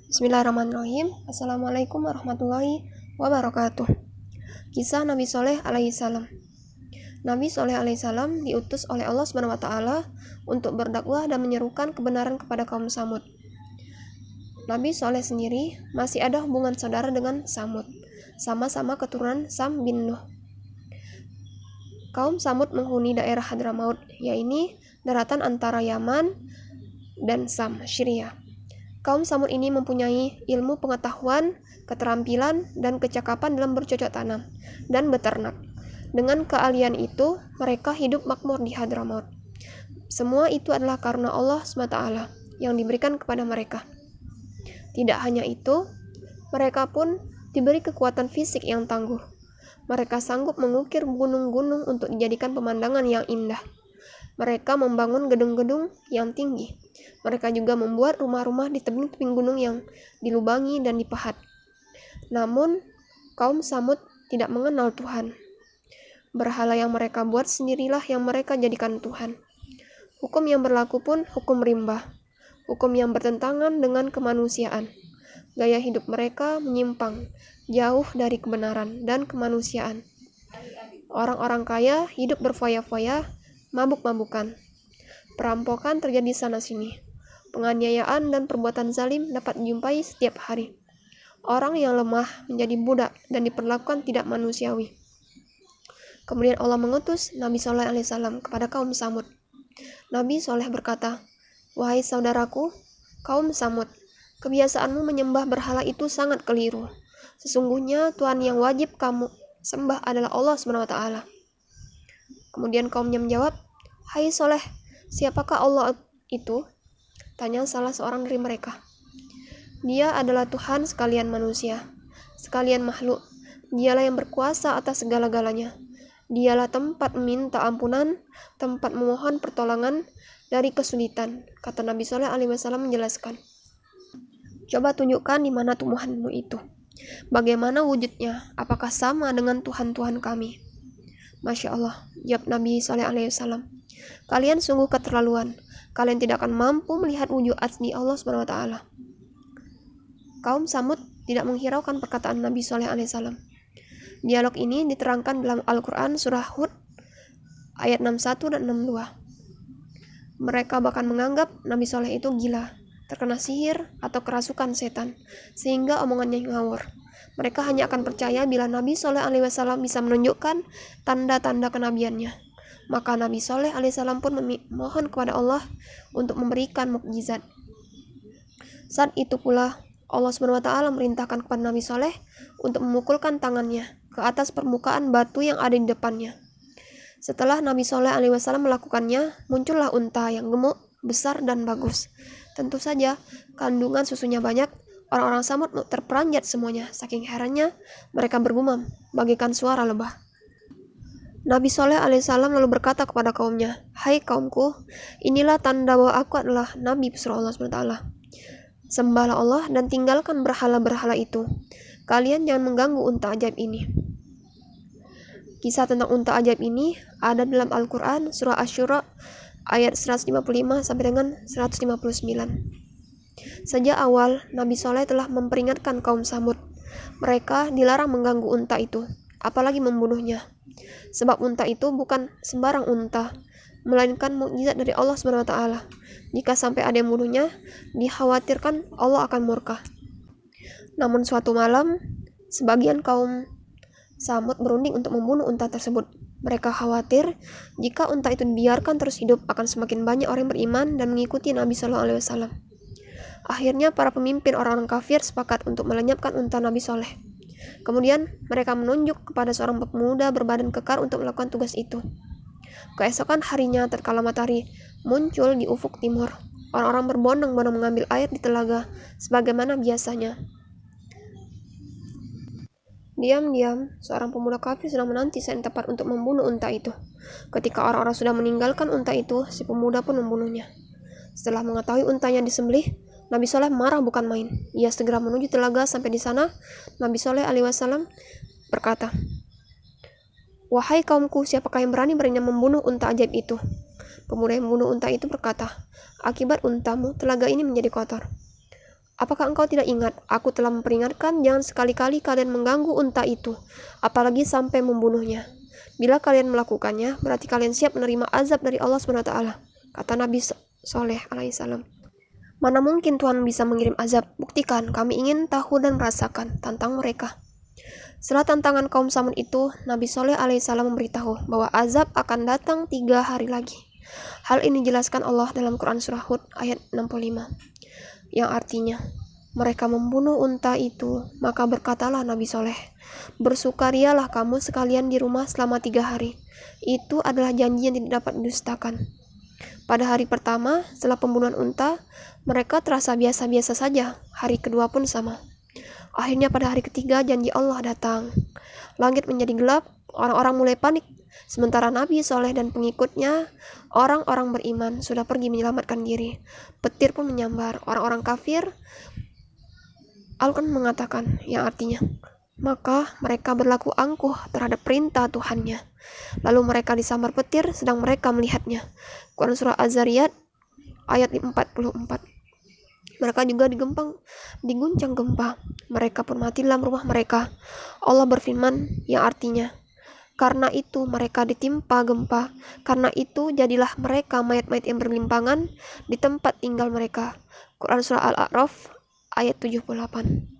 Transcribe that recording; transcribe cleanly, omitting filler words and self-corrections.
Bismillahirrahmanirrahim. Assalamualaikum warahmatullahi wabarakatuh. Kisah Nabi Soleh alaihissalam. Nabi Soleh alaihissalam diutus oleh Allah SWT untuk berdakwah dan menyerukan kebenaran kepada kaum Samud. Nabi Soleh sendiri masih ada hubungan saudara dengan Samud, sama-sama keturunan Sam bin Nuh. Kaum Samud menghuni daerah Hadramaut, yaitu daratan antara Yaman dan Sam, Syria. Kaum Samud ini mempunyai ilmu pengetahuan, keterampilan, dan kecakapan dalam bercocok tanam dan beternak. Dengan keahlian itu, mereka hidup makmur di Hadramaut. Semua itu adalah karena Allah SWT yang diberikan kepada mereka. Tidak hanya itu, mereka pun diberi kekuatan fisik yang tangguh. Mereka sanggup mengukir gunung-gunung untuk dijadikan pemandangan yang indah. Mereka membangun gedung-gedung yang tinggi. Mereka juga membuat rumah-rumah di tebing-tebing gunung yang dilubangi dan dipahat. Namun, kaum Samud tidak mengenal Tuhan. Berhala yang mereka buat sendirilah yang mereka jadikan Tuhan. Hukum yang berlaku pun hukum rimba, hukum yang bertentangan dengan kemanusiaan. Gaya hidup mereka menyimpang, jauh dari kebenaran dan kemanusiaan. Orang-orang kaya hidup berfoya-foya, mabuk-mabukan. Perampokan terjadi sana-sini. Penganiayaan dan perbuatan zalim dapat dijumpai setiap hari. Orang yang lemah menjadi budak dan diperlakukan tidak manusiawi. Kemudian Allah mengutus Nabi Soleh alaihissalam kepada kaum Samud. Nabi Soleh berkata, "Wahai saudaraku, kaum Samud, kebiasaanmu menyembah berhala itu sangat keliru. Sesungguhnya Tuhan yang wajib kamu sembah adalah Allah SWT." Kemudian kaumnya menjawab, "Hai Soleh, siapakah Allah itu?" Tanya salah seorang dari mereka. "Dia adalah Tuhan sekalian manusia, sekalian makhluk. Dialah yang berkuasa atas segala-galanya. Dialah tempat meminta ampunan, tempat memohon pertolongan dari kesulitan," kata Nabi Soleh alaihi wasallam menjelaskan. "Coba tunjukkan di mana Tuhanmu itu. Bagaimana wujudnya? Apakah sama dengan Tuhan-Tuhan kami?" "Masya Allah," jawab Nabi Soleh alaihi wasallam. "Kalian sungguh keterlaluan. Kalian tidak akan mampu melihat wujud asli Allah SWT." Kaum Samud tidak menghiraukan perkataan Nabi Soleh alaihissalam. Dialog ini diterangkan dalam Al-Quran surah Hud ayat 61 dan 62. Mereka bahkan menganggap Nabi Soleh itu gila, terkena sihir atau kerasukan setan, sehingga omongannya ngawur. Mereka hanya akan percaya bila Nabi Soleh alaihi wasallam bisa menunjukkan tanda-tanda kenabiannya. Maka Nabi Soleh alaihissalam pun memohon kepada Allah untuk memberikan mukjizat. Saat itu pula Allah SWT merintahkan kepada Nabi Soleh untuk memukulkan tangannya ke atas permukaan batu yang ada di depannya. Setelah Nabi Soleh alaihi wasallam melakukannya, muncullah unta yang gemuk, besar dan bagus. Tentu saja kandungan susunya banyak. Orang-orang Samud terperanjat semuanya. Saking herannya mereka bergumam bagaikan suara lebah. Nabi Soleh alaihissalam lalu berkata kepada kaumnya, "Hai kaumku, inilah tanda bahwa aku adalah Nabi pesuruh Allah SWT. Sembahlah Allah dan tinggalkan berhala-berhala itu. Kalian jangan mengganggu unta ajaib ini." Kisah tentang unta ajaib ini ada dalam Al-Quran surah Asy-Syura ayat 155 sampai dengan 159. Sejak awal Nabi Soleh telah memperingatkan kaum Samud. Mereka dilarang mengganggu unta itu, apalagi membunuhnya. Sebab unta itu bukan sembarang unta, melainkan mukjizat dari Allah SWT. Jika sampai ada yang membunuhnya, dikhawatirkan Allah akan murka. Namun suatu malam, sebagian kaum Samud berunding untuk membunuh unta tersebut. Mereka khawatir jika unta itu dibiarkan terus hidup, akan semakin banyak orang yang beriman dan mengikuti Nabi SAW. Akhirnya para pemimpin orang-orang kafir sepakat untuk melenyapkan unta Nabi Soleh. Kemudian mereka menunjuk kepada seorang pemuda berbadan kekar untuk melakukan tugas itu. Keesokan harinya tatkala matahari muncul di ufuk timur, orang-orang berbondong-bondong mengambil air di telaga sebagaimana biasanya. Diam-diam, seorang pemuda kafir sedang menanti saat tepat untuk membunuh unta itu. Ketika orang-orang sudah meninggalkan unta itu, si pemuda pun membunuhnya. Setelah mengetahui untanya disembelih, Nabi Soleh marah bukan main. Ia segera menuju telaga. Sampai di sana, Nabi Soleh alaihi wasallam berkata, "Wahai kaumku, siapakah yang berani-beraninya membunuh unta ajaib itu?" Pemuda yang membunuh unta itu berkata, "Akibat untamu, telaga ini menjadi kotor." Apakah engkau tidak ingat? Aku telah memperingatkan, jangan sekali-kali kalian mengganggu unta itu, apalagi sampai membunuhnya. Bila kalian melakukannya, berarti kalian siap menerima azab dari Allah SWT. Kata Nabi Soleh alaihissalam. Mana mungkin Tuhan bisa mengirim azab? Buktikan, kami ingin tahu dan merasakan. Tantang mereka. Setelah tantangan kaum Samud itu, Nabi Soleh alaihissalam memberitahu bahwa azab akan datang 3 hari lagi. Hal ini dijelaskan Allah dalam Quran Surah Hud ayat 65. Yang artinya, mereka membunuh unta itu, maka berkatalah Nabi Soleh, bersukarialah kamu sekalian di rumah selama 3 hari. Itu adalah janji yang tidak dapat didustakan. Pada hari pertama, setelah pembunuhan unta, mereka terasa biasa-biasa saja. Hari kedua pun sama. Akhirnya pada hari ketiga, janji Allah datang. Langit menjadi gelap, orang-orang mulai panik. Sementara Nabi Soleh dan pengikutnya, orang-orang beriman, sudah pergi menyelamatkan diri. Petir pun menyambar. Orang-orang kafir, Al-Quran mengatakan, yang artinya, maka mereka berlaku angkuh terhadap perintah Tuhannya. Lalu mereka disambar petir sedang mereka melihatnya. Quran Surah Az-Zariyat ayat 44. Mereka juga diguncang gempa. Mereka pun mati dalam rumah mereka. Allah berfirman, yang artinya, karena itu mereka ditimpa gempa. Karena itu jadilah mereka mayat-mayat yang bergelimpangan di tempat tinggal mereka. Quran Surah Al-A'raf ayat 78.